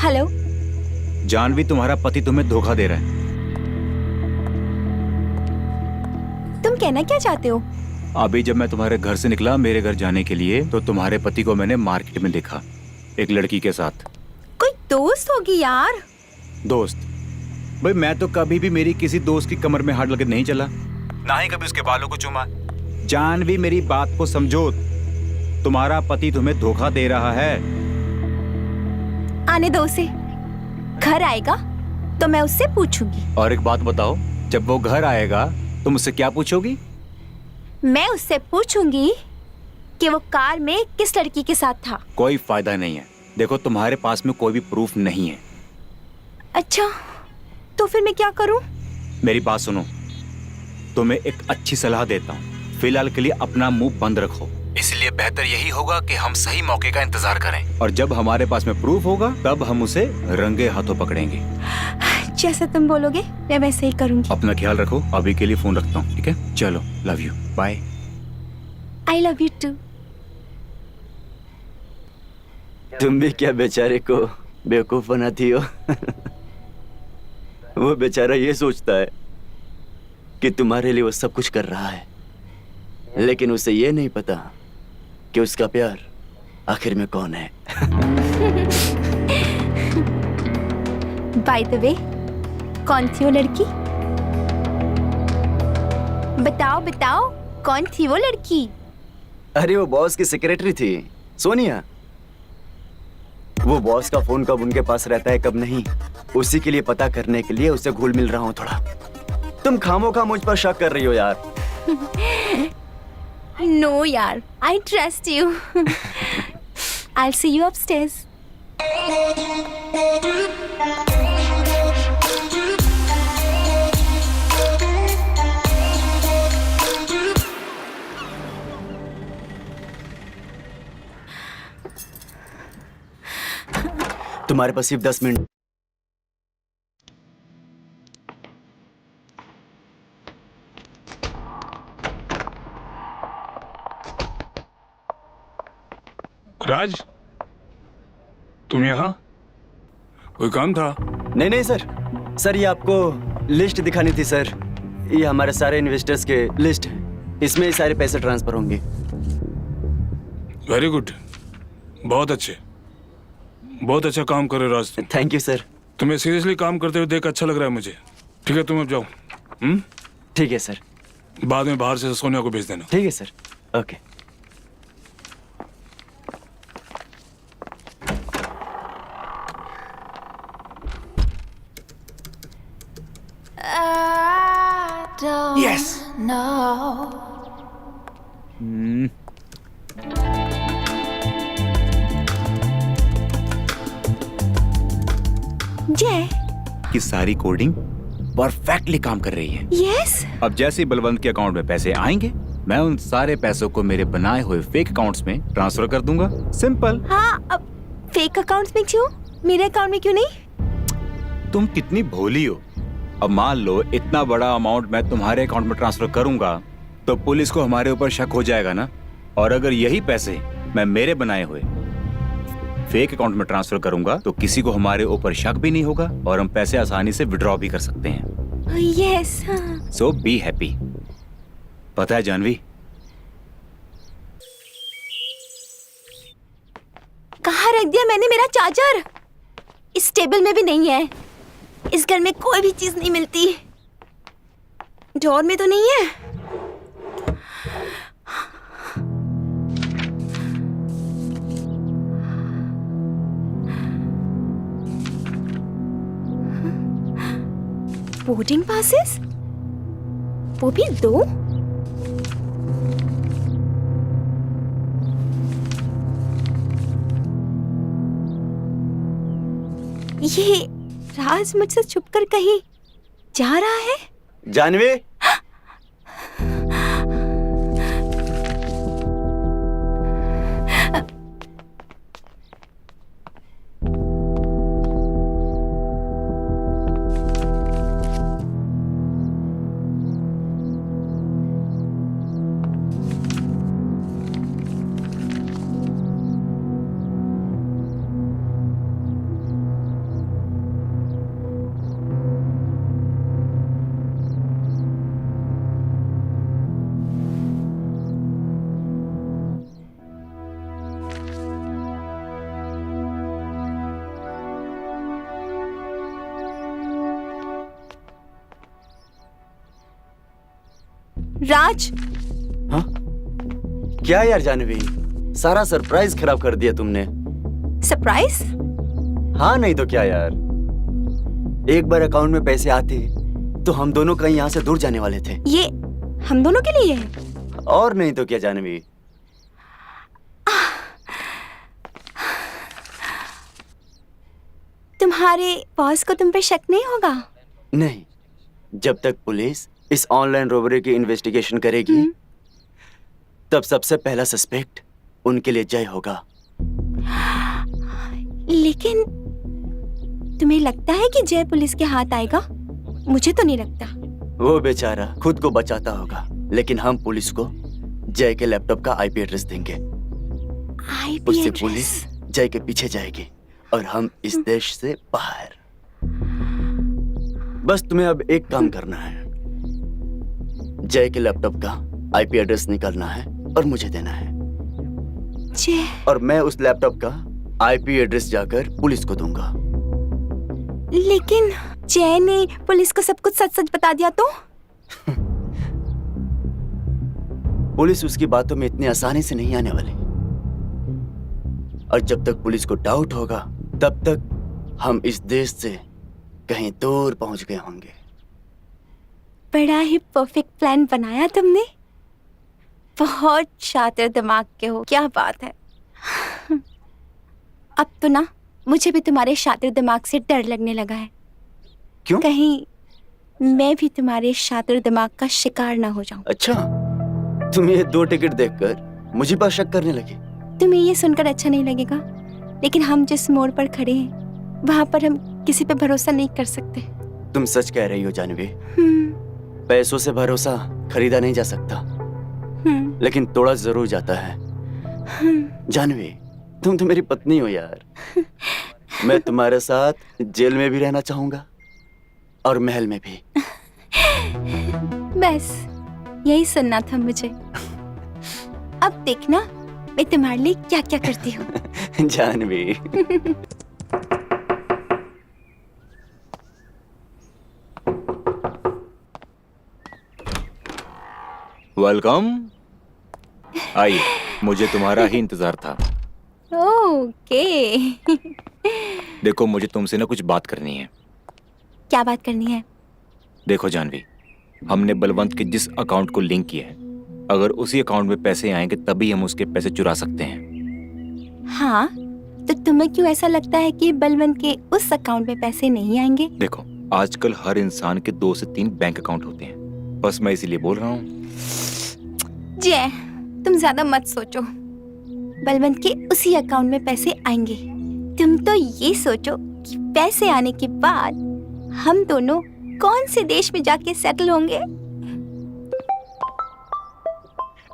Hello. Janvi, तुम्हारा पति तुम्हें धोखा दे रहा है। तुम कहना क्या चाहते हो? अभी जब मैं तुम्हारे घर से निकला मेरे घर जाने के लिए तो तुम्हारे पति को मैंने मार्केट में देखा एक लड़की के साथ। कोई दोस्त होगी यार। दोस्त? भाई मैं तो कभी भी मेरी किसी दोस्त की कमर में हाथ लगे नहीं चला, ना ही कभी उसके बालों को चूमा। जानवी, मेरी बात को समझो, तुम्हारा पति तुम्हें धोखा दे रहा है। आने दो उसे, घर आएगा तो मैं उससे पूछूंगी। और एक बात बताओ, जब वो घर आएगा तुम उससे क्या पूछोगी? मैं उससे पूछूंगी कि वो कार में किस लड़की के साथ था। कोई फायदा नहीं है। देखो, तुम्हारे पास में कोई भी प्रूफ नहीं है। अच्छा, तो फिर मैं क्या करूं? मेरी बात सुनो, तुम्हें एक अच्छी सलाह देता हूँ। फिलहाल के लिए अपना मुंह बंद रखो। इसलिए बेहतर यही होगा कि हम सही मौके का इंतजार करें, और जब हमारे पास में प्रूफ होगा तब हम उसे रंगे हाथों पकड़ेंगे। जैसा तुम बोलोगे मैं वैसे ही करूंगी। अपना ख्याल रखो। अभी के लिए फोन रखता हूँ, ठीक है? चलो, love you, bye. I love you too. तुम भी क्या बेचारे को बेवकूफ बनाती हो? वो बेचारा ये सोचता है कि तुम्हारे लिए वो सब कुछ कर रहा है, लेकिन उसे ये नहीं पता कि उसका प्यार आखिर में कौन है। बाय द वे, कौन थी वो लड़की? बताओ बताओ, कौन थी वो लड़की? अरे वो बॉस की सेक्रेटरी थी, सोनिया। वो बॉस का फोन कब उनके पास रहता है कब नहीं, उसी के लिए पता करने के लिए उसे घुल मिल रहा हूँ थोड़ा। तुम खामोखा मुझ पर शक कर रही हो यार। नो यार, I trust you. I see you upstairs. तुम्हारे पास सिर्फ 10 मिनट। राज, तुम यहाँ? कोई काम था? नहीं नहीं सर, सर ये आपको लिस्ट दिखानी थी सर। ये हमारे सारे इन्वेस्टर्स के लिस्ट है, इसमें सारे पैसे ट्रांसफर होंगे। वेरी गुड, बहुत अच्छे, बहुत अच्छा काम कर रहे हो राज तुम। Thank you sir. तुम्हें सीरियसली काम करते हुए देख अच्छा लग रहा है मुझे। ठीक है, तुम अब जाओ। ठीक है सर। बाद में बाहर से सोनिया को भेज देना। ठीक है सर, ओके। यस। जय कि सारी कोडिंग परफेक्टली काम कर रही है। यस। अब जैसे ही बलवंत के अकाउंट में पैसे आएंगे, मैं उन सारे पैसों को मेरे बनाए हुए फेक अकाउंट्स में ट्रांसफर कर दूंगा। सिंपल। हाँ, अब फेक अकाउंट्स में क्यों? मेरे अकाउंट में क्यों नहीं? तुम कितनी भोली हो। अब मान लो इतना बड़ा अमाउंट मैं तुम्हारे अकाउंट में ट्रांसफर करूंगा तो पुलिस को हमारे ऊपर शक हो जाएगा ना। और अगर यही पैसे मैं मेरे बनाए हुए फेक अकाउंट में ट्रांसफर करूंगा तो किसी को हमारे ऊपर शक भी नहीं होगा और हम पैसे आसानी से विड्रॉ भी कर सकते हैं। यस। So be happy. पता है जानवी, कहाँ रख दिया मैंने मेरा चार्जर? इस टेबल में भी नहीं है। इस घर में कोई भी चीज नहीं मिलती। ड्रॉअर में तो नहीं है। बोर्डिंग पासेस, वो भी 2। ये राज मुझसे छुपकर कहीं जा रहा है। जानवी, राज, हाँ? क्या यार जानवी, सारा सरप्राइज खराब कर दिया तुमने। सरप्राइज? हाँ नहीं तो क्या यार, एक बार अकाउंट में पैसे आते तो हम दोनों कहीं यहाँ से दूर जाने वाले थे। ये हम दोनों के लिए है? और नहीं तो क्या जानवी। तुम्हारे बॉस को तुम पे शक नहीं होगा? नहीं, जब तक पुलिस इस ऑनलाइन रॉबरी की इन्वेस्टिगेशन करेगी तब सबसे पहला सस्पेक्ट उनके लिए जय होगा। लेकिन तुम्हें लगता है कि जय पुलिस के हाथ आएगा? मुझे तो नहीं लगता। वो बेचारा खुद को बचाता होगा, लेकिन हम पुलिस को जय के लैपटॉप का आईपी एड्रेस देंगे। आईपी उससे एड्रेस? पुलिस जय के पीछे जाएगी और हम इस देश से बाहर। बस तुम्हें अब एक काम करना है, जय के लैपटॉप का आईपी एड्रेस निकालना है और मुझे देना है, जय। और मैं उस लैपटॉप का आईपी एड्रेस जाकर पुलिस को दूंगा। लेकिन जय ने पुलिस को सब कुछ सच सच बता दिया तो? पुलिस उसकी बातों में इतनी आसानी से नहीं आने वाली, और जब तक पुलिस को डाउट होगा तब तक हम इस देश से कहीं दूर पहुंच गए होंगे। बड़ा ही परफेक्ट प्लान बनाया तुमने। बहुत शातिर दिमाग के हो, क्या बात है। अब तो ना मुझे भी तुम्हारे शातिर दिमाग से डर लगने लगा है। क्यों? कहीं मैं भी तुम्हारे शातिर दिमाग का शिकार ना हो जाऊं। अच्छा, तुम ये 2 टिकट देखकर मुझे पर शक करने लगे। तुम्हें ये सुनकर अच्छा नहीं लगेगा, लेकिन हम जिस मोड़ पर खड़े हैं वहां पर हम किसी पे भरोसा नहीं कर सकते। तुम सच कह रही हो जानवी। हम्म, पैसों से भरोसा खरीदा नहीं जा सकता, लेकिन तोड़ा जरूर जाता है। जानवी, तुम तो मेरी पत्नी हो यार। मैं तुम्हारे साथ जेल में भी रहना चाहूंगा और महल में भी। बस यही सुनना था मुझे। अब देखना मैं तुम्हारे लिए क्या क्या करती हूँ। जानवी। वेलकम। आइए, मुझे तुम्हारा ही इंतजार था। ओके। देखो, मुझे तुमसे ना कुछ बात करनी है। क्या बात करनी है? देखो जानवी, हमने बलवंत के जिस अकाउंट को लिंक किया है, अगर उसी अकाउंट में पैसे आएंगे तभी हम उसके पैसे चुरा सकते हैं। हाँ, तो तुम्हें क्यों ऐसा लगता है कि बलवंत के उस अकाउंट में पैसे नहीं आएंगे? देखो, आजकल हर इंसान के 2 से 3 बैंक अकाउंट होते हैं, बस मैं इसीलिए बोल रहा हूँ। जय, तुम ज्यादा मत सोचो। बलवंत के उसी अकाउंट में पैसे आएंगे। तुम तो ये सोचो कि पैसे आने के बाद हम दोनों कौन से देश में जाके सेटल होंगे।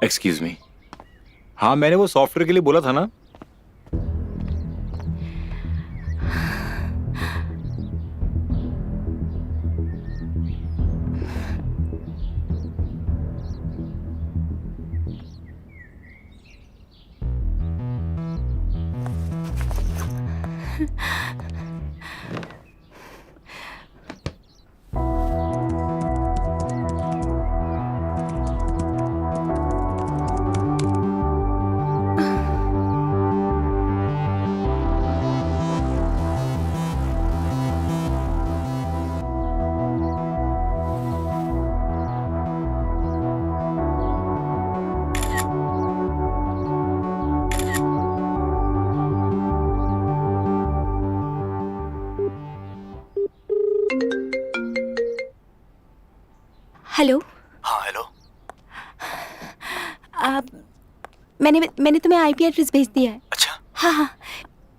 Excuse me. हाँ, मैंने वो सॉफ्टवेयर के लिए बोला था ना। हेलो। हाँ हेलो। मैंने तुम्हें आईपी एड्रेस भेज दिया है। अच्छा, हाँ हाँ,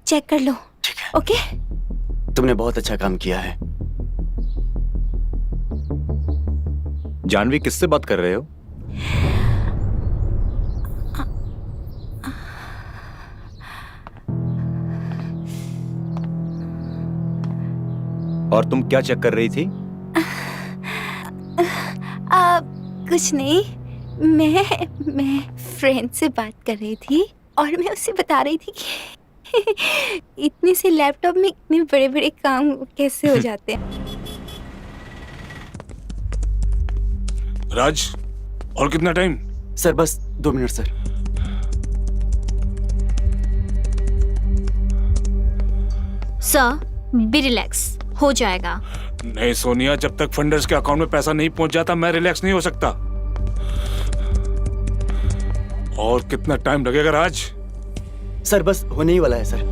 चेक कर लो। ठीक है। ओके। तुमने बहुत अच्छा काम किया है। जानवी, किससे बात कर रहे हो? और तुम क्या चेक कर रही थी? कुछ नहीं, मैं फ्रेंड से बात कर रही थी और मैं उसे बता रही थी कि इतने से लैपटॉप में इतने बड़े बड़े काम कैसे हो जाते हैं। राज, और कितना टाइम? सर बस 2 minute sir. Sir be relax, हो जाएगा। नहीं सोनिया, जब तक फंडर्स के अकाउंट में पैसा नहीं पहुंच जाता मैं रिलैक्स नहीं हो सकता। और कितना टाइम लगेगा राज? सर बस होने ही वाला है सर।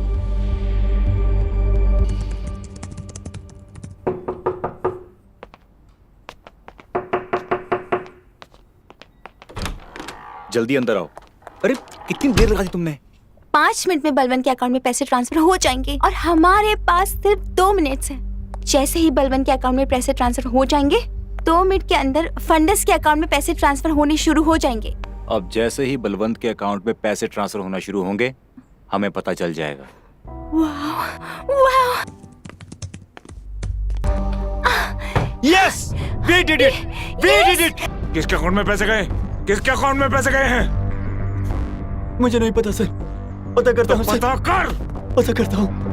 जल्दी अंदर आओ। अरे कितनी देर लगा दी तुमने? 5 मिनट में बलवंत के अकाउंट में पैसे ट्रांसफर हो जाएंगे और हमारे पास सिर्फ 2 मिनट है। जैसे ही बलवंत के अकाउंट में पैसे ट्रांसफर हो जाएंगे 2 मिनट के अंदर फंडर्स के अकाउंट में पैसे ट्रांसफर होने शुरू हो जाएंगे। अब जैसे ही बलवंत के अकाउंट में पैसे ट्रांसफर होना शुरू होंगे हमें पता चल जाएगा। वाह! Yes, we did it, we did it. किसके अकाउंट में पैसे गए? किसके अकाउंट में पैसे गए हैं? मुझे नहीं पता सर, पता करता हूँ। पता कर। पता करता हूँ।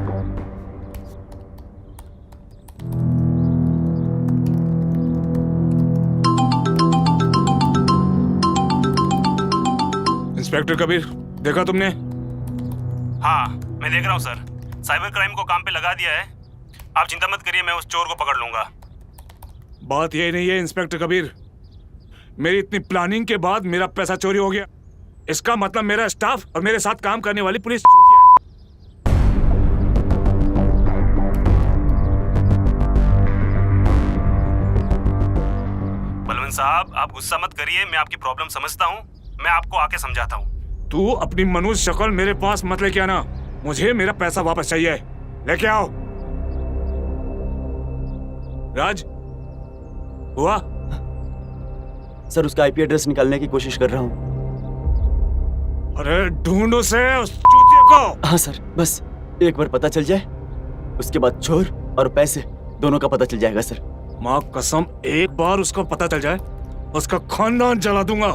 इंस्पेक्टर कबीर, देखा तुमने? हाँ, मैं देख रहा हूँ सर। साइबर क्राइम को काम पे लगा दिया है। आप चिंता मत करिए, मैं उस चोर को पकड़ लूंगा। बात यही नहीं है इंस्पेक्टर कबीर, मेरी इतनी प्लानिंग के बाद मेरा पैसा चोरी हो गया। इसका मतलब मेरा स्टाफ और मेरे साथ काम करने वाली पुलिस चूतिया है। बलवंत साहब, आप गुस्सा मत करिए, मैं आपकी प्रॉब्लम समझता हूँ। मैं आपको आके समझाता हूँ। तू अपनी मनुष्य शक्ल मेरे पास मत लेके आना। मुझे मेरा पैसा वापस चाहिए। लेके आओ। राज, हुआ? सर उसका आईपी एड्रेस निकालने की कोशिश कर रहा हूँ। अरे ढूंढ उसे, उस चूतिए को। हाँ सर, बस एक बार पता चल जाए उसके बाद चोर और पैसे दोनों का पता चल जाएगा सर। माँ कसम, एक बार उसको पता चल जाए उसका खानदान जला दूंगा।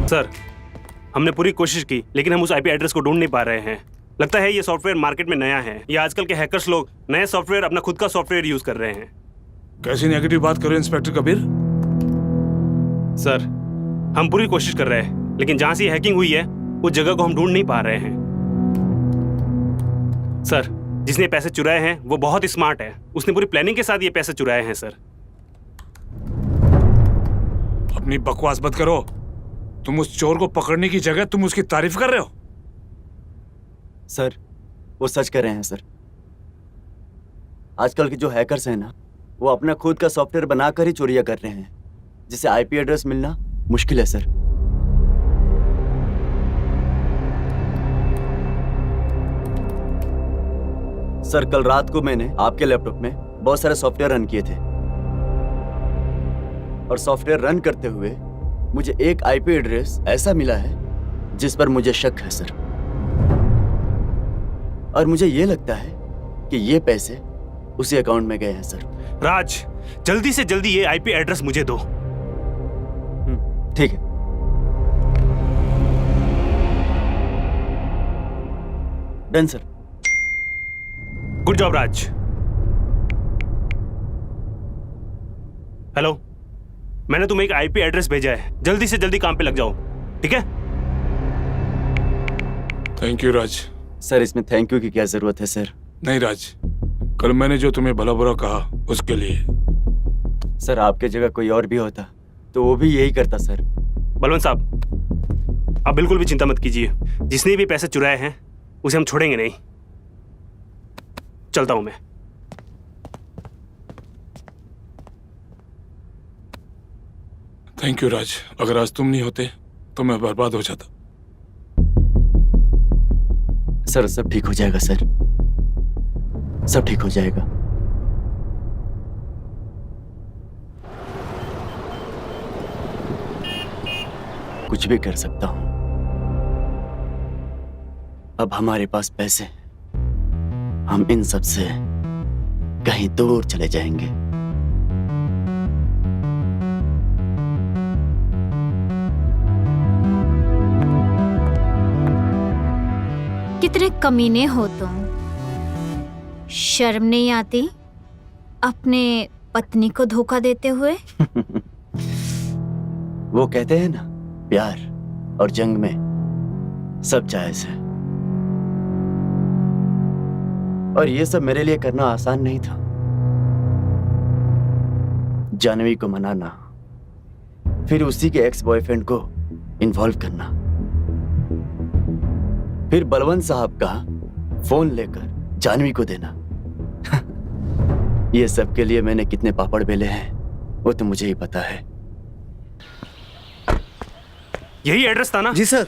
सर, हमने पूरी कोशिश की लेकिन हम उस आईपी एड्रेस को ढूंढ नहीं पा रहे हैं। लगता है ये सॉफ्टवेयर मार्केट में नया है। ये आजकल के हैकर्स लोग नए सॉफ्टवेयर, अपना खुद का सॉफ्टवेयर यूज कर रहे हैं। कैसी नेगेटिव बात कर रहे हो इंस्पेक्टर कबीर? सर, हम पूरी कोशिश कर रहे हैं लेकिन जहां से हैकिंग हुई है उस जगह को हम ढूंढ नहीं पा रहे हैं। सर, जिसने पैसे चुराए हैं वो बहुत स्मार्ट है। उसने पूरी प्लानिंग के साथ ये पैसे चुराए हैं सर। अपनी बकवास मत करो। तुम उस चोर को पकड़ने की जगह तुम उसकी तारीफ कर रहे हो। सर वो सच कह रहे हैं सर। आजकल के जो हैकर्स हैं ना, वो अपना खुद का सॉफ्टवेयर बनाकर ही चोरियां कर रहे हैं, जिसे आईपी एड्रेस मिलना मुश्किल है सर। सर कल रात को मैंने आपके लैपटॉप में बहुत सारे सॉफ्टवेयर रन किए थे और सॉफ्टवेयर रन करते हुए मुझे एक आईपी एड्रेस ऐसा मिला है जिस पर मुझे शक है सर। और मुझे ये लगता है कि ये पैसे उसी अकाउंट में गए हैं सर। राज, जल्दी से जल्दी ये आईपी एड्रेस मुझे दो। ठीक है। Done sir. गुड जॉब राज। हेलो, मैंने तुम्हें एक आईपी एड्रेस भेजा है। जल्दी से जल्दी काम पे लग जाओ, ठीक है? Thank you Raj. सर इसमें थैंक यू की क्या जरूरत है सर? नहीं राज, कल मैंने जो तुम्हें भला बुरा कहा उसके लिए। सर आपके जगह कोई और भी होता तो वो भी यही करता सर। बलवंत साहब, आप बिल्कुल भी चिंता मत कीजिए। जिसने भी पैसे चुराए हैं उसे हम छोड़ेंगे नहीं। चलता हूं मैं। थैंक यू राज, अगर आज तुम नहीं होते तो मैं बर्बाद हो जाता। सर सब ठीक हो जाएगा सर, सब ठीक हो जाएगा। कुछ भी कर सकता हूं। अब हमारे पास पैसे, हम इन सब से कहीं दूर चले जाएंगे। कितने कमीने हो तुम। शर्म नहीं आती अपने पत्नी को धोखा देते हुए? वो कहते हैं ना, प्यार और जंग में सब जायज है। और ये सब मेरे लिए करना आसान नहीं था। जानवी को मनाना, फिर उसी के एक्स बॉयफ्रेंड को इन्वॉल्व करना, फिर बलवंत साहब का फोन लेकर जानवी को देना। ये सब के लिए मैंने कितने पापड़ बेले हैं वो तो मुझे ही पता है। यही एड्रेस था ना? जी सर।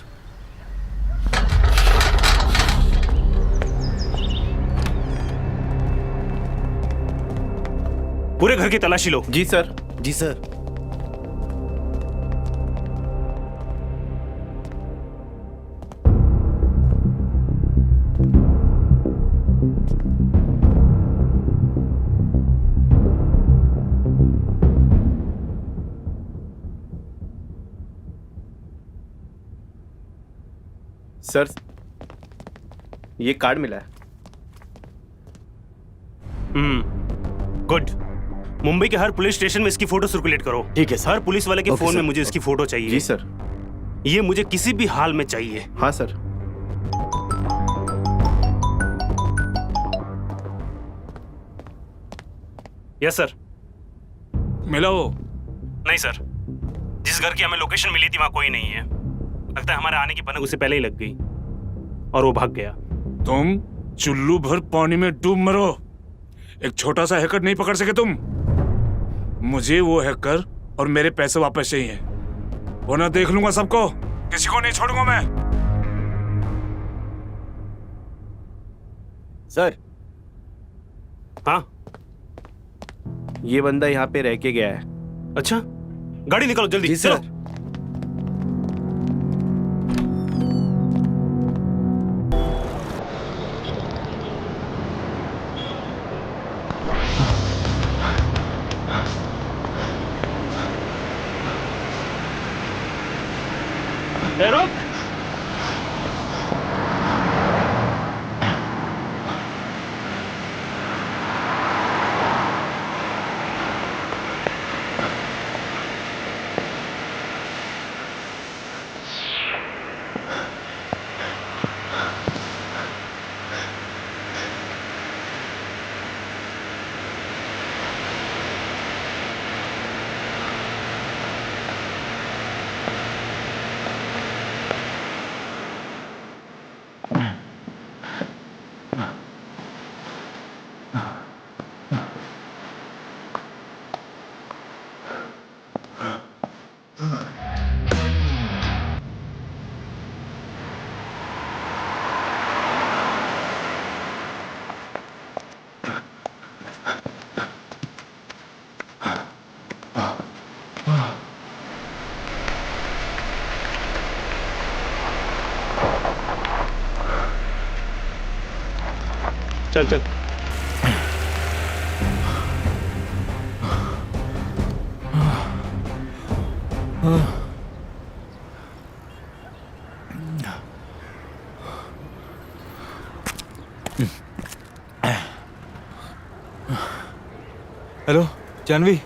पूरे घर की तलाशी लो। जी सर। जी सर। सर, ये कार्ड मिला है। गुड। मुंबई के हर पुलिस स्टेशन में इसकी फोटो सर्कुलेट करो। ठीक है सर। हर पुलिस वाले के ओके फोन में सर, मुझे इसकी फोटो चाहिए। जी सर। ये मुझे किसी भी हाल में चाहिए। हाँ सर। Yes sir. मिला वो? नहीं सर, जिस घर की हमें लोकेशन मिली थी वहां कोई नहीं है। लगता है हमारे आने की भनक उसे पहले ही लग गई और वो भाग गया। तुम चुल्लू भर पानी में डूब मरो, एक छोटा सा हैकर नहीं पकड़ सके तुम। मुझे वो हैकर और मेरे पैसे वापस चाहिए, वरना देख लूंगा सबको, किसी को नहीं छोड़ूंगा मैं। सर। हाँ, ये बंदा यहाँ पे रह के गया है। अच्छा, गाड़ी निकालो जल्दी। जी चलो। सर। चल चल। हेलो जानवी,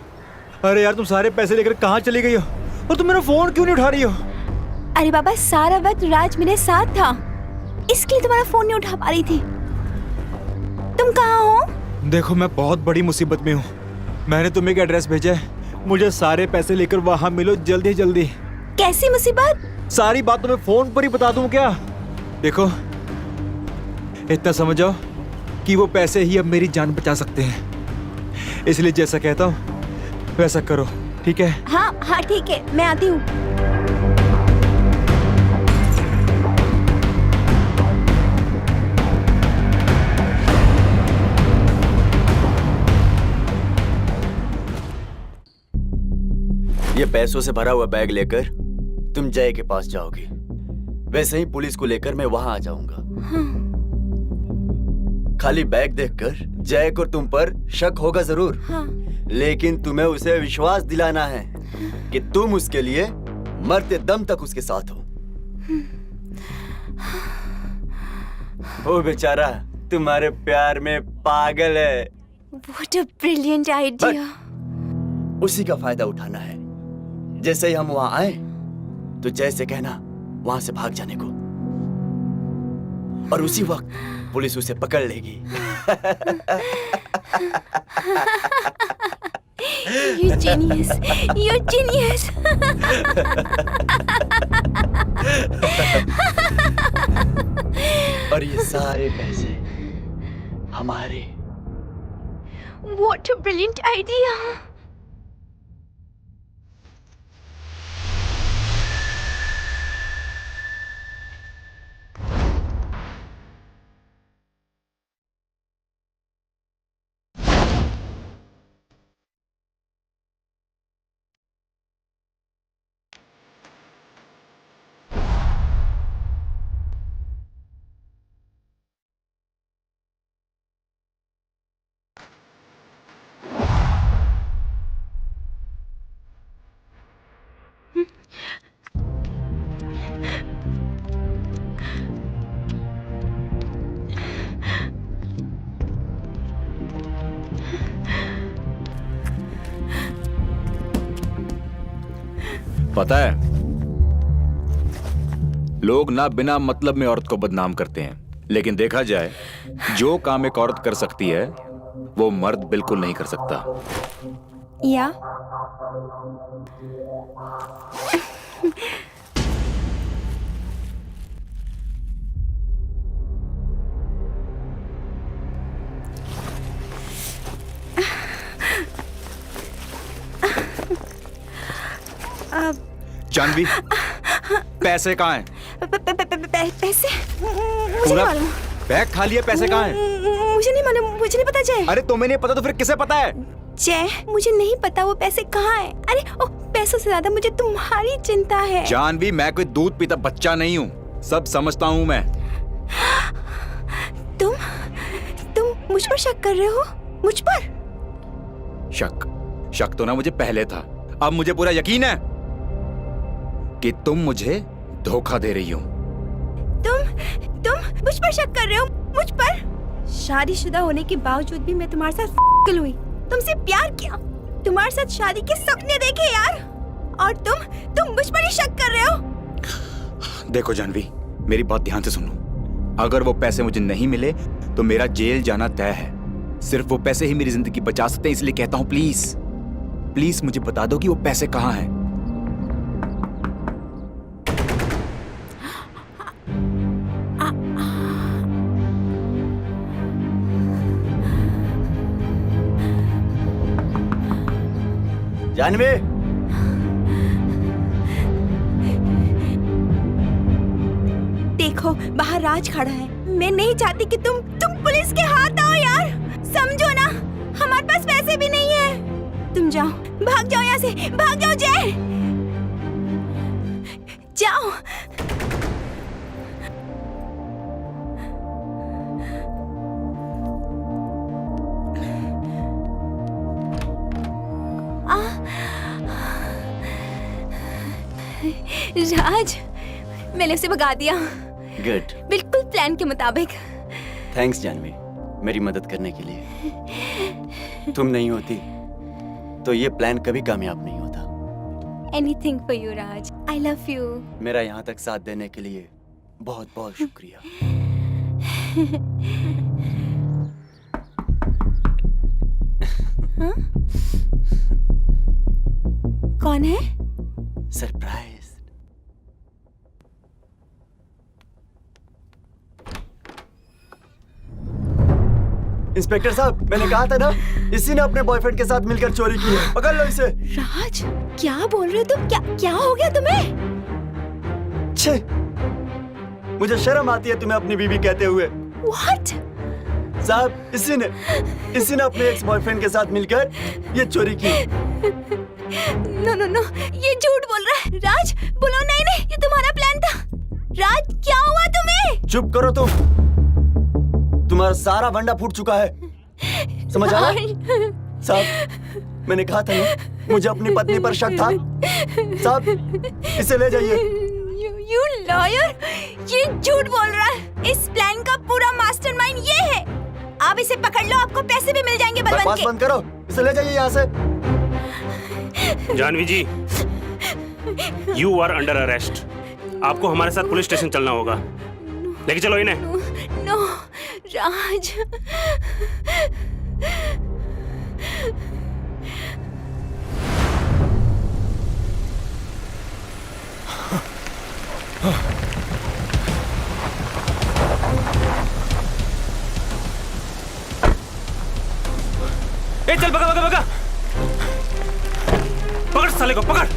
अरे यार तुम सारे पैसे लेकर कहाँ चली गई हो और तुम मेरा फोन क्यों नहीं उठा रही हो? अरे बाबा, सारा वक्त राज मेरे साथ था, इसलिए तुम्हारा फोन नहीं उठा पा रही थी। तुम कहाँ हो? देखो मैं बहुत बड़ी मुसीबत में हूँ। मैंने तुम्हें एक एड्रेस भेजा है, मुझे सारे पैसे लेकर वहाँ मिलो जल्दी जल्दी। कैसी मुसीबत? सारी बात तुम्हें फोन पर ही बता दूँ क्या? देखो इतना समझ जाओ कि वो पैसे ही अब मेरी जान बचा सकते हैं, इसलिए जैसा कहता हूँ वैसा करो, ठीक है? हाँ हाँ ठीक है, मैं आती हूँ। ये पैसों से भरा हुआ बैग लेकर तुम जय के पास जाओगी, वैसे ही पुलिस को लेकर मैं वहां आ जाऊंगा। खाली बैग देखकर जय को तुम पर शक होगा जरूर, लेकिन तुम्हें उसे विश्वास दिलाना है कि तुम उसके लिए मरते दम तक उसके साथ हो। वो बेचारा तुम्हारे प्यार में पागल है। What a brilliant idea. उसी का फायदा उठाना है। जैसे ही हम वहां आए तो जैसे कहना वहां से भाग जाने को, और उसी वक्त पुलिस उसे पकड़ लेगी। You genius. You genius. और ये सारे पैसे हमारे। What a brilliant idea. पता है, लोग ना बिना मतलब में औरत को बदनाम करते हैं, लेकिन देखा जाए जो काम एक औरत कर सकती है वो मर्द बिल्कुल नहीं कर सकता। या जानवी, पैसे कहाँ हैं? पैसे मुझे पूरा नहीं मालूम। बैग खाली है, पैसे कहाँ हैं? मुझे नहीं मालूम, मुझे नहीं पता जय। अरे तुम्हें नहीं पता तो फिर किसे पता है? जय, मुझे नहीं पता वो पैसे कहाँ हैं। अरे ओ, पैसों से ज्यादा मुझे तुम्हारी चिंता है। जानवी, मैं कोई दूध पीता बच्चा नहीं हूँ, सब समझता हूँ मैं। तुम मुझ पर शक कर रहे हो? मुझ पर? शक तो ना मुझे पहले था, अब मुझे पूरा यकीन है कि तुम मुझे धोखा दे रही हो। तुम मुझ पर शक कर रहे हो? मुझ पर? शादीशुदा होने के बावजूद भी मैं तुम्हारे साथ हुई, तुमसे प्यार किया, तुम्हारे साथ शादी के सपने देखे यार, और तुम मुझ पर ही शक कर रहे हो। देखो जानवी, मेरी बात ध्यान से सुनो। अगर वो पैसे मुझे नहीं मिले तो मेरा जेल जाना तय है। सिर्फ वो पैसे ही मेरी जिंदगी बचा सकते हैं, इसलिए कहता हूँ प्लीज मुझे बता दो कि वो पैसे कहाँ हैं। जानवी, देखो बाहर राज खड़ा है, मैं नहीं चाहती कि तुम पुलिस के हाथ आओ यार, समझो ना, हमारे पास पैसे भी नहीं है। तुम जाओ, भाग जाओ यहाँ से, भाग जाओ जय, जाओ। राज, मैंने उसे भगा दिया। गुड। बिल्कुल प्लान के मुताबिक। थैंक्स जानवी, मेरी मदद करने के लिए। तुम नहीं होती तो ये प्लान कभी कामयाब नहीं होता। Anything for you Raj, I love you. मेरा यहाँ तक साथ देने के लिए बहुत बहुत शुक्रिया। हाँ? कौन है? सरप्राइज। इंस्पेक्टर साहब, मैंने कहा था ना, इसी ने अपने बॉयफ्रेंड के साथ मिलकर चोरी की है। पकड़ लो इसे। राज, क्या बोल रहे हो तुम? क्या हो गया तुम्हें? छे, मुझे शर्म आती है तुम्हें अपनी बीवी कहते हुए। What? साहब, इसी ने अपने एक्स बॉयफ्रेंड के साथ मिलकर ये चोरी की। नो, ये झूठ बोल रहा है। राज, बोलो नहीं, ये तुम्हारा प्लान था। राज, क्या हुआ तुम्हें? चुप करो तुम। तुम्हारा सारा भंडा फूट चुका है, समझ आया? साहब, मैंने कहा था ना, मुझे अपनी पत्नी पर शक था। साहब, इसे ले जाइए। You lawyer, ये झूठ बोल रहा है। इस प्लान का पूरा मास्टरमाइंड ये है। आप इसे पकड़ लो, आपको पैसे भी मिल जाएंगे बलवंत बकवास के। बंद करो, इसे ले जाइए यहाँ से। जानवी जी, यू आर अंडर अरेस्ट। आपको हमारे साथ पुलिस स्टेशन चलना होगा। लेके चलो इन्हें। नो राज। ए चल भगा भगा भगा, पकड़ साले को पकड़।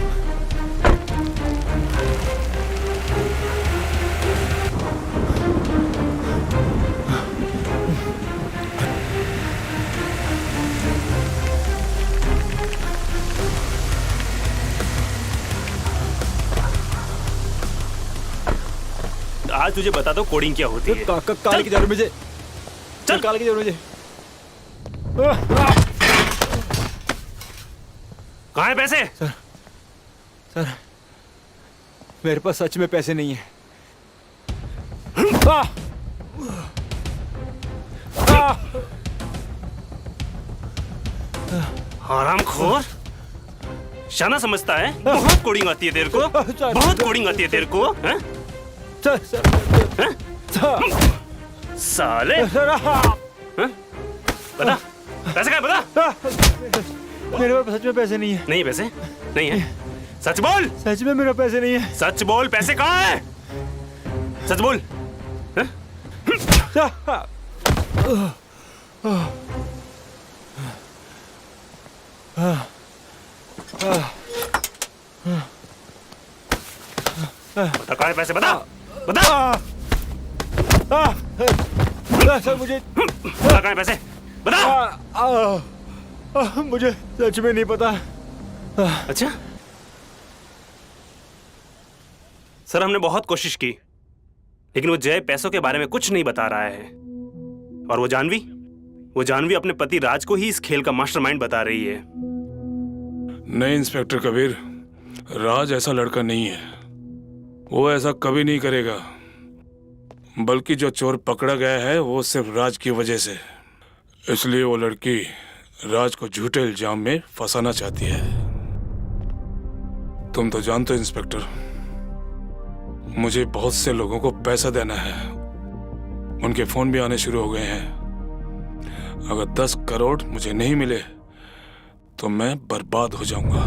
आज तुझे बता दो कोडिंग क्या होती है। काल की जरूरत मुझे, चल। काल की जरूरत मुझे। कहाँ है पैसे? सर मेरे पास सच में पैसे नहीं है। हरामखोर, शाना समझता है। बहुत कोडिंग आती है तेरे को, बहुत कोडिंग आती है तेरे को, हैं? हैं? साले, हैं? बता पैसे कहाँ है, बता। मेरे पास सच में पैसे नहीं है। नहीं पैसे नहीं है, सच बोल। सच में मेरे पैसे नहीं है। सच बोल, पैसे कहाँ है? सच बोल। हैं? बता कहाँ है पैसे, बता बता। सर मुझे बता कहाँ है पैसे, बता। मुझे सच में नहीं पता। अच्छा सर, हमने बहुत कोशिश की, लेकिन वो जय पैसों के बारे में कुछ नहीं बता रहा है। और वो जानवी अपने पति राज को ही इस खेल का मास्टरमाइंड बता रही है। नहीं इंस्पेक्टर कबीर, राज ऐसा लड़का नहीं है। वो ऐसा कभी नहीं करेगा। बल्कि जो चोर पकड़ा गया है वो सिर्फ राज की वजह से। इसलिए वो लड़की राज को झूठे इल्जाम में फंसाना चाहती है। तुम तो जानते हो इंस्पेक्टर, मुझे बहुत से लोगों को पैसा देना है। उनके फोन भी आने शुरू हो गए हैं। अगर 10 करोड़ मुझे नहीं मिले तो मैं बर्बाद हो जाऊंगा।